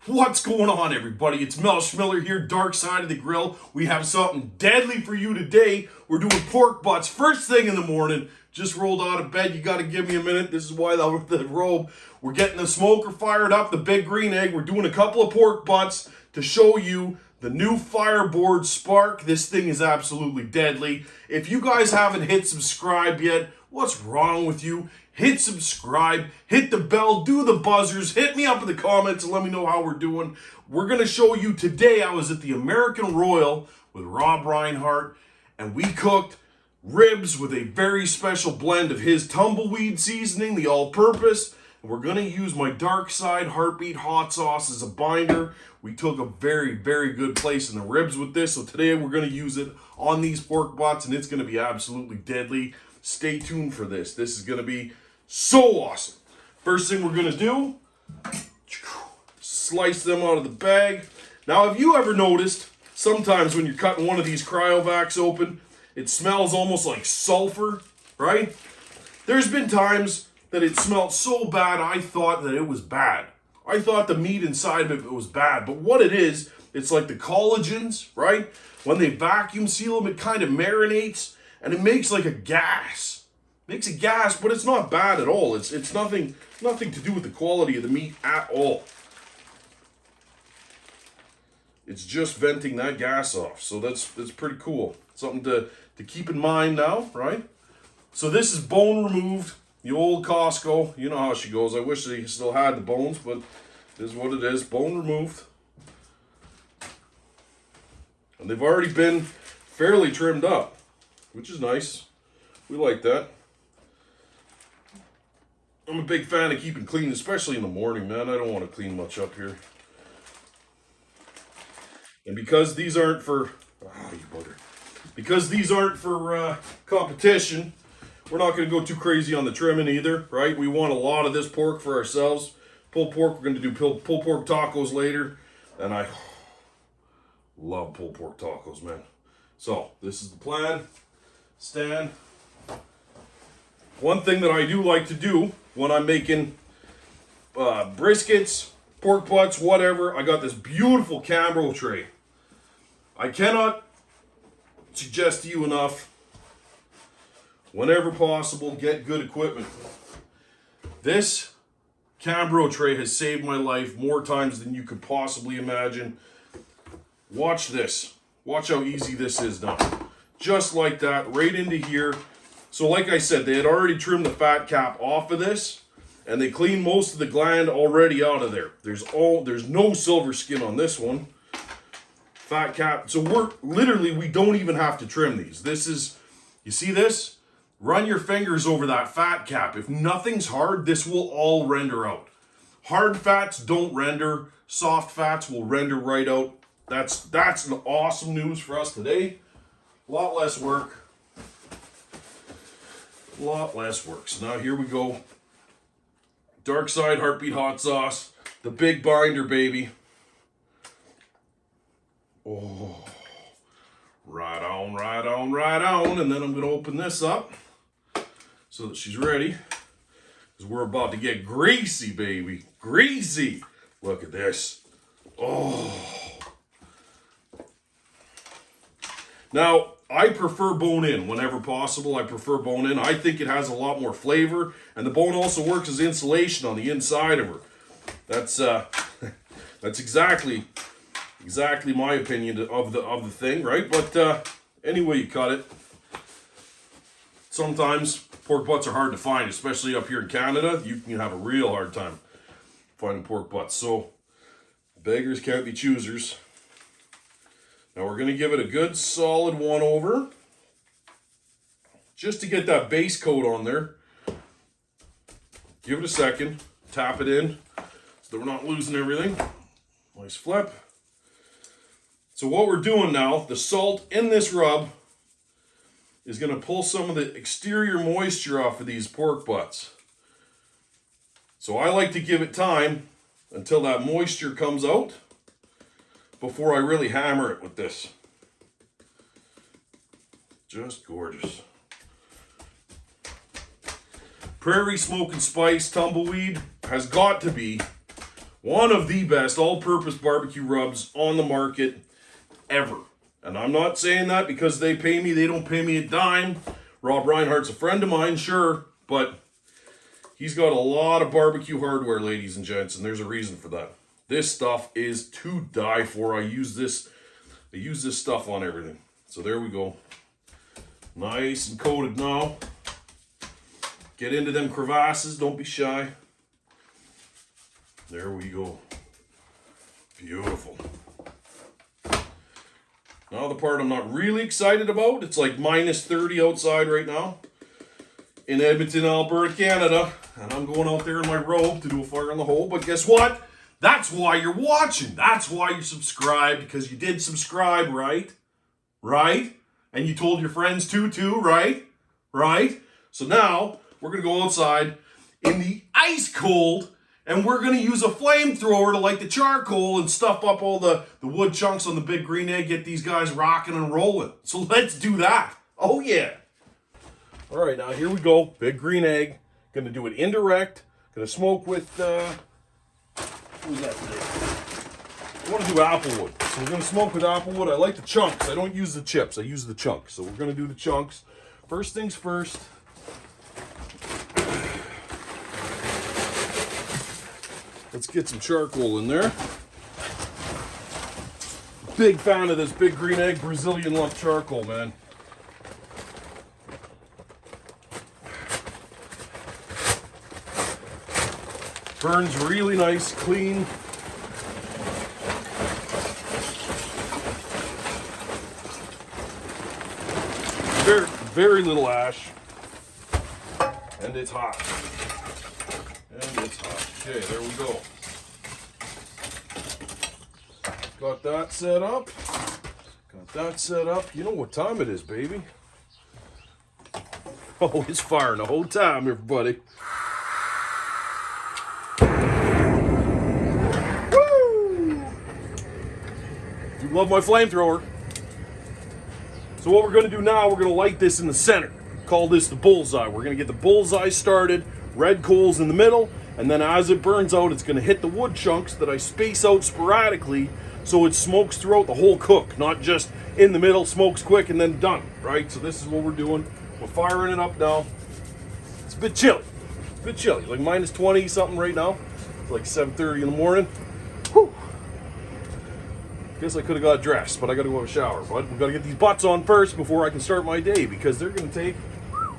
What's going on, everybody? It's Mel Schmiller here, Darkside of the Grill. We have something deadly for you today. We're doing pork butts first thing in the morning. Just rolled out of bed. You got to give me a minute. This is why the robe. We're getting the smoker fired up, the big green egg. We're doing a couple of pork butts to show you the new FireBoard Spark. This thing is absolutely deadly. If you guys haven't hit subscribe yet, what's wrong with you? Hit subscribe, hit the bell, do the buzzers, hit me up in the comments and let me know how we're doing. We're going to show you today. I was at the American Royal with Rob Reinhardt, and we cooked ribs with a very special blend of his tumbleweed seasoning, the all-purpose. And we're going to use my Darkside Heartbeat hot sauce as a binder. We took a very, very good place in the ribs with this, so today we're going to use it on these pork butts, and it's going to be absolutely deadly. Stay tuned for this. This is going to be so awesome. First thing we're going to do, slice them out of the bag. Now, have you ever noticed, sometimes when you're cutting one of these cryovacs open, it smells almost like sulfur, right? There's been times that it smelled so bad, I thought that it was bad. I thought the meat inside of it was bad. But what it is, it's like the collagens, right? When they vacuum seal them, it kind of marinates, and it makes like a gas. Makes a gas, but it's not bad at all. It's nothing to do with the quality of the meat at all. It's just venting that gas off. So that's pretty cool. Something to keep in mind now, right? So this is bone removed. The old Costco. You know how she goes. I wish they still had the bones, but this is what it is. Bone removed. And they've already been fairly trimmed up, which is nice. We like that. I'm a big fan of keeping clean, especially in the morning, man. I don't want to clean much up here. And because these aren't for, because these aren't for competition, we're not going to go too crazy on the trimming either, right? We want a lot of this pork for ourselves. Pulled pork, we're going to do pulled pork tacos later. And I love pulled pork tacos, man. So, this is the plan. Stand. One thing that I do like to do when I'm making briskets, pork butts, whatever, I got this beautiful Kamado tray. I cannot suggest to you enough, whenever possible, get good equipment. This Kamado tray has saved my life more times than you could possibly imagine. Watch this. Watch how easy this is now. Just like that, right into here. So like I said, they had already trimmed the fat cap off of this, and they cleaned most of the gland already out of there. There's no silver skin on this one. Fat cap. So we don't even have to trim these. This is, you see this? Run your fingers over that fat cap. If nothing's hard, this will all render out. Hard fats don't render. Soft fats will render right out. That's an awesome news for us today. A lot less work. A lot less work. So now here we go. Darkside Heartbeat hot sauce. The big binder, baby. Oh. Right on, right on, right on. And then I'm going to open this up so that she's ready. Because we're about to get greasy, baby. Greasy. Look at this. Oh. Now, I prefer bone-in whenever possible. I prefer bone-in. I think it has a lot more flavor, and the bone also works as insulation on the inside of her. That's that's exactly my opinion of the thing, right? But anyway you cut it. Sometimes pork butts are hard to find, especially up here in Canada. You can have a real hard time finding pork butts. So beggars can't be choosers. Now we're going to give it a good solid one over, just to get that base coat on there. Give it a second, tap it in, so that we're not losing everything. Nice flip. So what we're doing now, the salt in this rub is going to pull some of the exterior moisture off of these pork butts. So I like to give it time until that moisture comes out before I really hammer it with this. Just gorgeous. Prairie smoke and spice tumbleweed has got to be One of the best all-purpose barbecue rubs on the market ever. And I'm not saying that because they pay me. They don't pay me a dime. Rob Reinhardt's a friend of mine, sure, but he's got a lot of barbecue hardware, ladies and gents, and there's a reason for that. This stuff is to die for. I use this stuff on everything. So there we go. Nice and coated now. Get into them crevasses, don't be shy. There we go. Beautiful. Now the part I'm not really excited about, it's like minus 30 outside right now in Edmonton, Alberta, Canada. And I'm going out there in my robe to do a fire in the hole. But guess what? That's why you're watching. That's why you're subscribed, because you did subscribe, right? Right? And you told your friends too, right? Right? So now we're going to go outside in the ice cold, and we're going to use a flamethrower to light the charcoal and stuff up all the wood chunks on the big green egg, get these guys rocking and rolling. So let's do that. Oh, yeah. All right, now here we go. Big green egg. Going to do it indirect. Going to smoke with, who's that today? I want to do applewood. So we're going to smoke with applewood. I like the chunks. I don't use the chips. I use the chunks. So we're going to do the chunks. First things first. Let's get some charcoal in there. Big fan of this big green egg Brazilian lump charcoal, man. Burns really nice, clean. Very, very little ash. And it's hot. And it's hot. Okay, there we go. Got that set up. Got that set up. You know what time it is, baby. Oh, it's firing the whole time, everybody. Woo! You love my flamethrower. So what we're going to do now, we're going to light this in the center. Call this the bullseye. We're going to get the bullseye started. Red coals in the middle. And then as it burns out, it's going to hit the wood chunks that I space out sporadically so it smokes throughout the whole cook, not just in the middle, smokes quick and then done, right? So this is what we're doing. We're firing it up now. It's a bit chilly. It's a bit chilly, like minus 20 something right now. It's like 7:30 in the morning. Whew. Guess I could have got dressed, but I got to go have a shower. But we got to get these butts on first before I can start my day, because they're going to take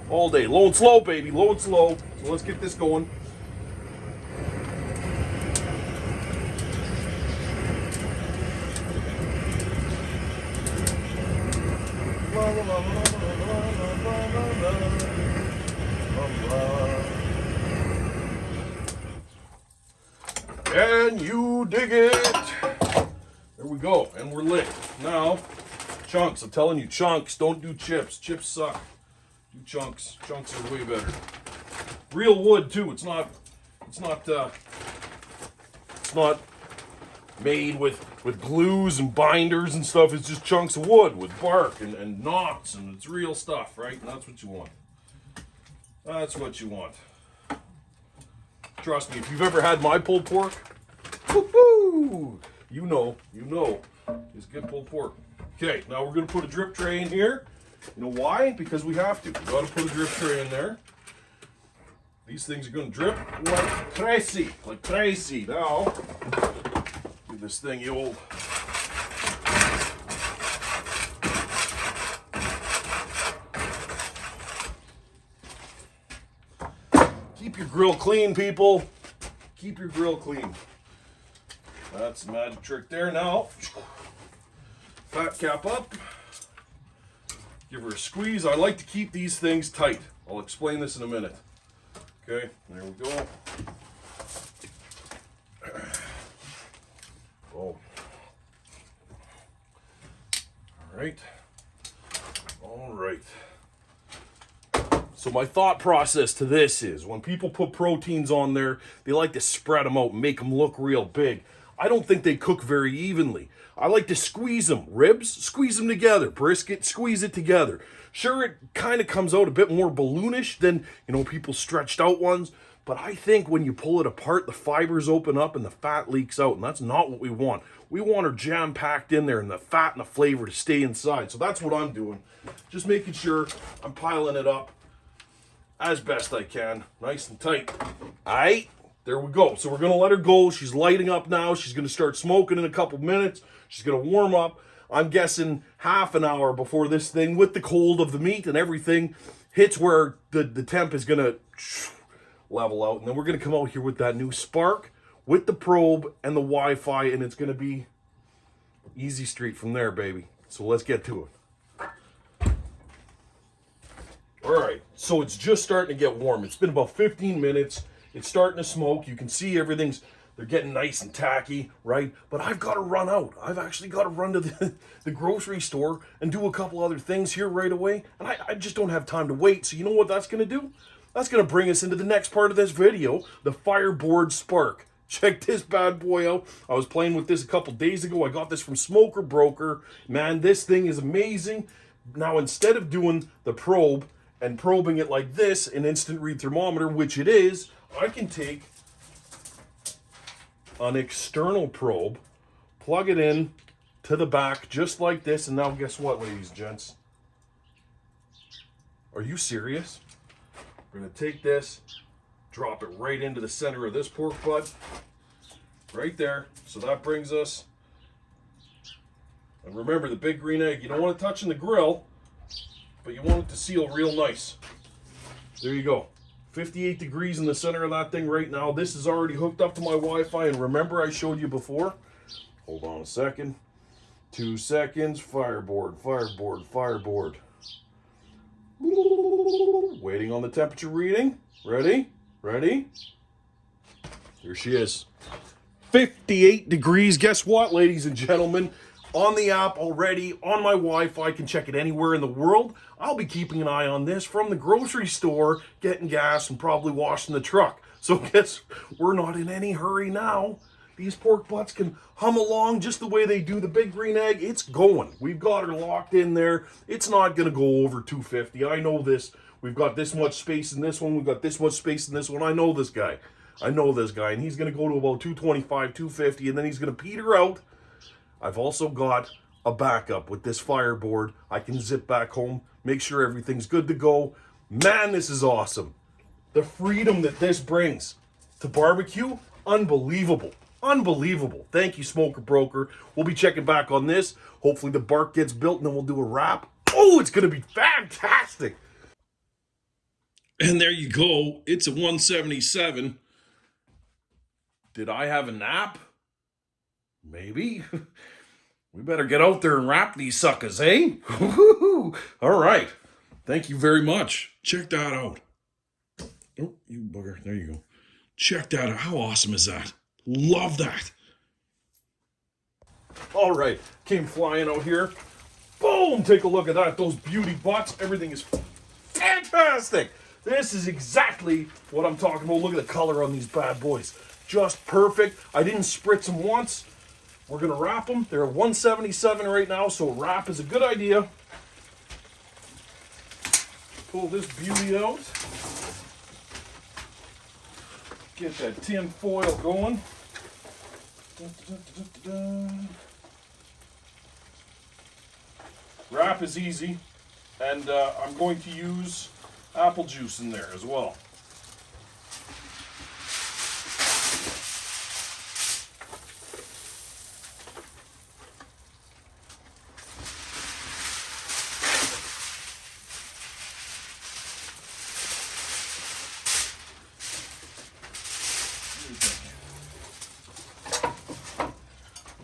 all day. Low and slow, baby, low and slow. So let's get this going. Can you dig it? There we go, and we're lit. Now, chunks. I'm telling you, chunks. Don't do chips. Chips suck. Do chunks. Chunks are way better. Real wood too. It's not made with glues and binders and stuff. It's just chunks of wood with bark and knots, and it's real stuff, right? And that's what you want. That's what you want. Trust me, if you've ever had my pulled pork, woo-hoo, you know, it's good pulled pork. Okay, now we're gonna put a drip tray in here. You know why? Because we have to. We gotta put a drip tray in there. These things are gonna drip like crazy, like crazy. Now, give this thing the old. Keep your grill clean, people. Keep your grill clean. That's the magic trick there. Now, fat cap up. Give her a squeeze. I like to keep these things tight. I'll explain this in a minute. Okay, there we go. Oh. All right. All right. So my thought process to this is, when people put proteins on there, they like to spread them out and make them look real big. I don't think they cook very evenly. I like to squeeze them. Ribs, squeeze them together. Brisket, squeeze it together. Sure, it kind of comes out a bit more balloonish than, people's stretched out ones, But I think when you pull it apart, the fibers open up and the fat leaks out, and that's not what we want. We want her jam-packed in there and the fat and the flavor to stay inside. So that's what I'm doing. Just making sure I'm piling it up as best I can, nice and tight. All right, there we go. So we're gonna let her go. She's lighting up now. She's gonna start smoking in a couple minutes. She's gonna warm up. I'm guessing half an hour before this thing, with the cold of the meat and everything, hits where the temp is gonna level out. And then we're gonna come out here with that new spark, with the probe and the Wi-Fi, and it's gonna be easy street from there, baby. So let's get to it. All right, so it's just starting to get warm. It's been about 15 minutes. It's starting to smoke. You can see they're getting nice and tacky, right? But I've got to run out. I've actually got to run to the grocery store and do a couple other things here right away. And I just don't have time to wait. So you know what that's going to do? That's going to bring us into the next part of this video, the FireBoard Spark. Check this bad boy out. I was playing with this a couple days ago. I got this from Smoker Broker. Man, this thing is amazing. Now, instead of doing the probe and probing it like this, an instant read thermometer, which it is, I can take an external probe, plug it in to the back just like this, and now guess what, ladies and gents? Are you serious? We're gonna take this, drop it right into the center of this pork butt, right there. So that brings us, and remember the big green egg, you don't want it touching the grill, but you want it to seal real nice. There you go. 58 degrees in the center of that thing right now. This is already hooked up to my Wi-Fi, and remember I showed you before? Hold on a second. 2 seconds. FireBoard, FireBoard, FireBoard. Waiting on the temperature reading. Ready? Ready? Here she is. 58 degrees. Guess what, ladies and gentlemen? On the app already, on my Wi-Fi, I can check it anywhere in the world. I'll be keeping an eye on this from the grocery store, getting gas and probably washing the truck. So guess we're not in any hurry now. These pork butts can hum along just the way they do the big green egg. It's going. We've got her locked in there. It's not going to go over 250. I know this. We've got this much space in this one. We've got this much space in this one. I know this guy. I know this guy. And he's going to go to about 225, 250, and then he's going to peter out. I've also got a backup with this FireBoard. I can zip back home, make sure everything's good to go. Man, this is awesome. The freedom that this brings to barbecue, unbelievable. Unbelievable. Thank you, Smoker Broker. We'll be checking back on this. Hopefully the bark gets built and then we'll do a wrap. Oh, it's going to be fantastic. And there you go. It's a 177. Did I have a nap? Maybe. We better get out there and wrap these suckers, eh? All right. Thank you very much. Check that out. Oh, you bugger. There you go. Check that out. How awesome is that? Love that. All right. Came flying out here. Boom. Take a look at that. Those beauty butts. Everything is fantastic. This is exactly what I'm talking about. Look at the color on these bad boys. Just perfect. I didn't spritz them once. We're going to wrap them. They're at 177 right now, so a wrap is a good idea. Pull this beauty out. Get that tin foil going. Wrap is easy, and I'm going to use apple juice in there as well.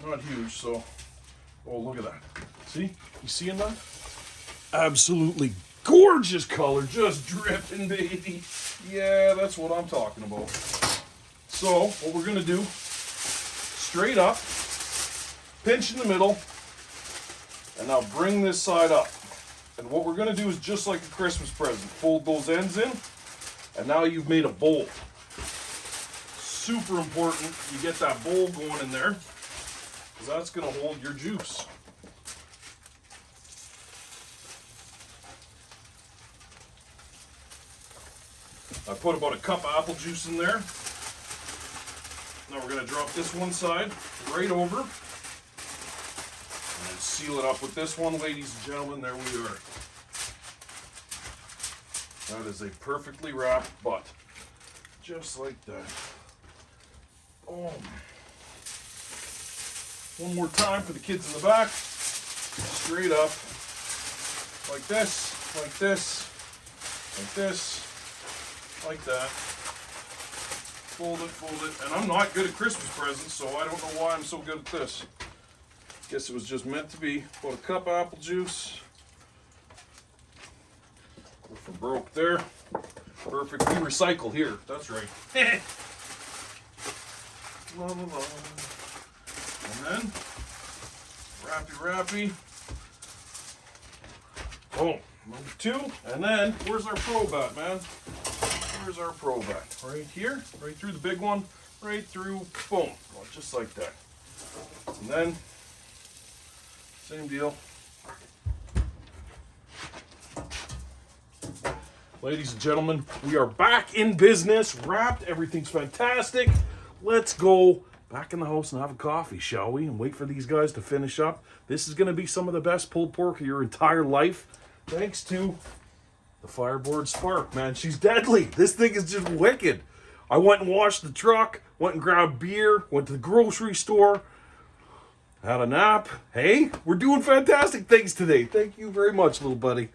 Not huge, so, oh, look at that. See? You seeing that? Absolutely gorgeous color, just dripping, baby. Yeah, that's what I'm talking about. So, what we're gonna do, straight up, pinch in the middle, and now bring this side up. And what we're gonna do is just like a Christmas present, fold those ends in, and now you've made a bowl. Super important you get that bowl going in there, because that's going to hold your juice. I put about a cup of apple juice in there. Now we're going to drop this one side right over. And then seal it up with this one, ladies and gentlemen. There we are. That is a perfectly wrapped butt. Just like that. Boom. One more time for the kids in the back. Straight up. Like this, like this, like this, like that. Fold it. And I'm not good at Christmas presents, so I don't know why I'm so good at this. Guess it was just meant to be. About a cup of apple juice. If I broke there. Perfectly recycled here. That's right. La, la, la. And then, wrappy. Boom. Number 2. And then, where's our probe at, man? Where's our probe at? Right here. Right through the big one. Right through. Boom. Well, just like that. And then, same deal. Ladies and gentlemen, we are back in business. Wrapped. Everything's fantastic. Let's go back in the house and have a coffee, shall we? And wait for these guys to finish up. This is going to be some of the best pulled pork of your entire life. Thanks to the FireBoard Spark, man. She's deadly. This thing is just wicked. I went and washed the truck, went and grabbed beer, went to the grocery store, had a nap. Hey, we're doing fantastic things today. Thank you very much, little buddy.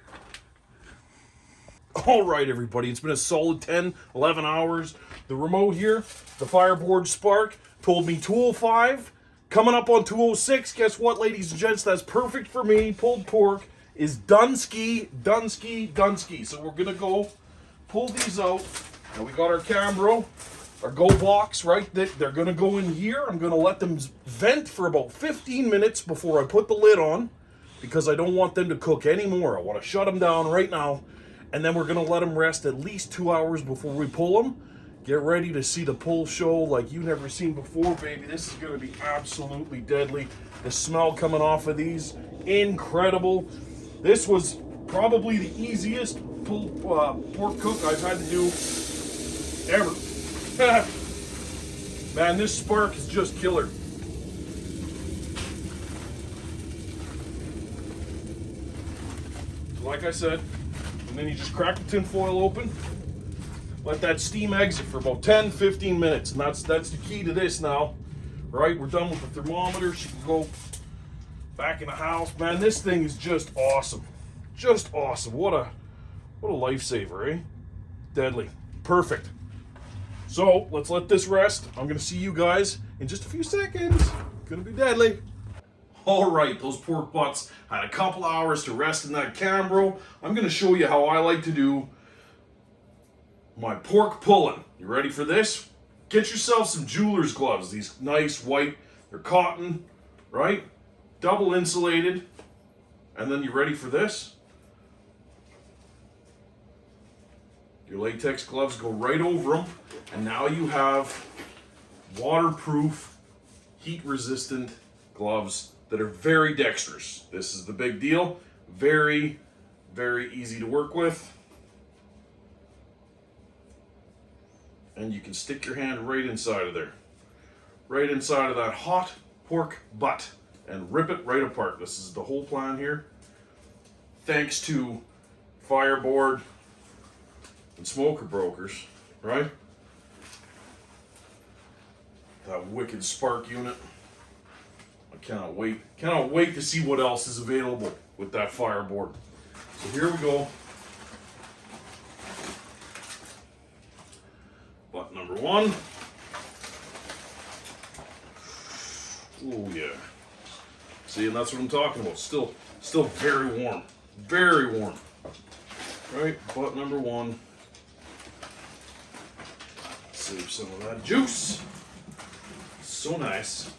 All right, everybody. It's been a solid 10, 11 hours. The remote here, the FireBoard Spark, told me 205. Coming up on 206. Guess what, ladies and gents? That's perfect for me. Pulled pork is done ski. So we're going to go pull these out. And we got our Kamado, our Go box, right? They're going to go in here. I'm going to let them vent for about 15 minutes before I put the lid on, because I don't want them to cook anymore. I want to shut them down right now. And then we're going to let them rest at least 2 hours before we pull them. Get ready to see the pull show like you've never seen before, baby. This is going to be absolutely deadly. The smell coming off of these, incredible. This was probably the easiest pulled pork cook I've had to do ever. Man, this Spark is just killer. Like I said, and then you just crack the tin foil open, let that steam exit for about 10-15 minutes, and that's the key to this now. Right, we're done with the thermometer. She can go back in the house. Man, this thing is just awesome. Just awesome. What a lifesaver, eh? Deadly. Perfect. So let's let this rest. I'm gonna see you guys in just a few seconds. Gonna be deadly. All right, those pork butts had a couple hours to rest in that Kamado. I'm going to show you how I like to do my pork pulling. You ready for this? Get yourself some jeweler's gloves. These nice white, they're cotton, right? Double insulated. And then you ready for this? Your latex gloves go right over them. And now you have waterproof, heat-resistant gloves that are very dexterous. This is the big deal. Very, very easy to work with. And you can stick your hand right inside of there. Right inside of that hot pork butt and rip it right apart. This is the whole plan here. Thanks to FireBoard and Smoker Brokers, right? That wicked Spark unit. I cannot wait. Cannot wait to see what else is available with that FireBoard. So here we go. Butt number 1. Oh yeah. See, and that's what I'm talking about. Still very warm. Very warm. Right, butt number 1. Save some of that juice. So nice.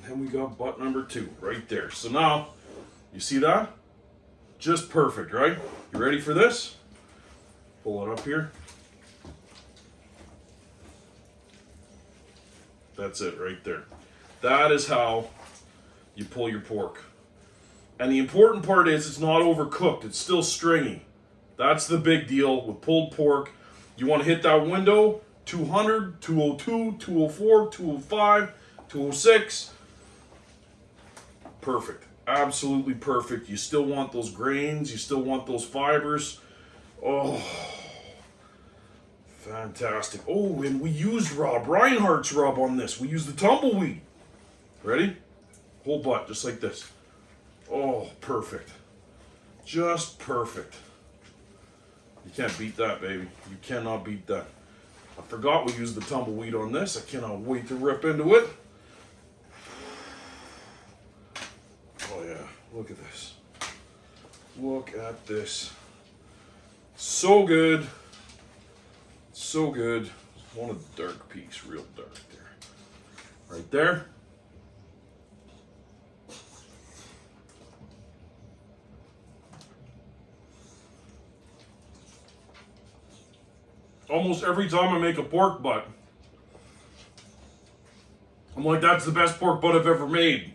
And we got butt number 2 right there. So now, you see that? Just perfect, right? You ready for this? Pull it up here. That's it right there. That is how you pull your pork. And the important part is it's not overcooked. It's still stringy. That's the big deal with pulled pork. You want to hit that window, 200, 202, 204, 205, 206. Perfect. Absolutely perfect. You still want those grains. You still want those fibers. Oh, fantastic. Oh, and we used Rob Reinhardt's rub on this. We used the tumbleweed. Ready? Whole butt, just like this. Oh, perfect. Just perfect. You can't beat that, baby. You cannot beat that. I forgot we used the tumbleweed on this. I cannot wait to rip into it. Oh, yeah. Look at this. Look at this. So good. So good. One of the dark peaks, real dark there. Right there. Almost every time I make a pork butt, I'm like, that's the best pork butt I've ever made.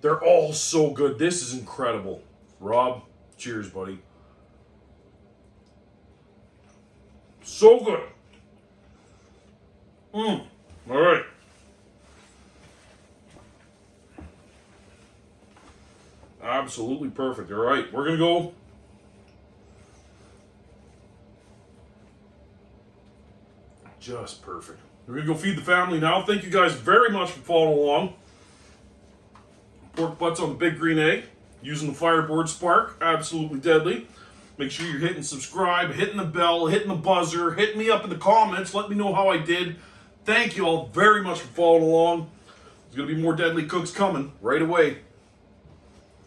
They're all so good. This is incredible. Rob, cheers, buddy. So good. All right. Absolutely perfect. All right, we're going to go. Just perfect. We're going to go feed the family now. Thank you guys very much for following along. Pork butts on the big green egg. Using the FireBoard Spark. Absolutely deadly. Make sure you're hitting subscribe, hitting the bell, hitting the buzzer, hitting me up in the comments. Let me know how I did. Thank you all very much for following along. There's going to be more deadly cooks coming right away.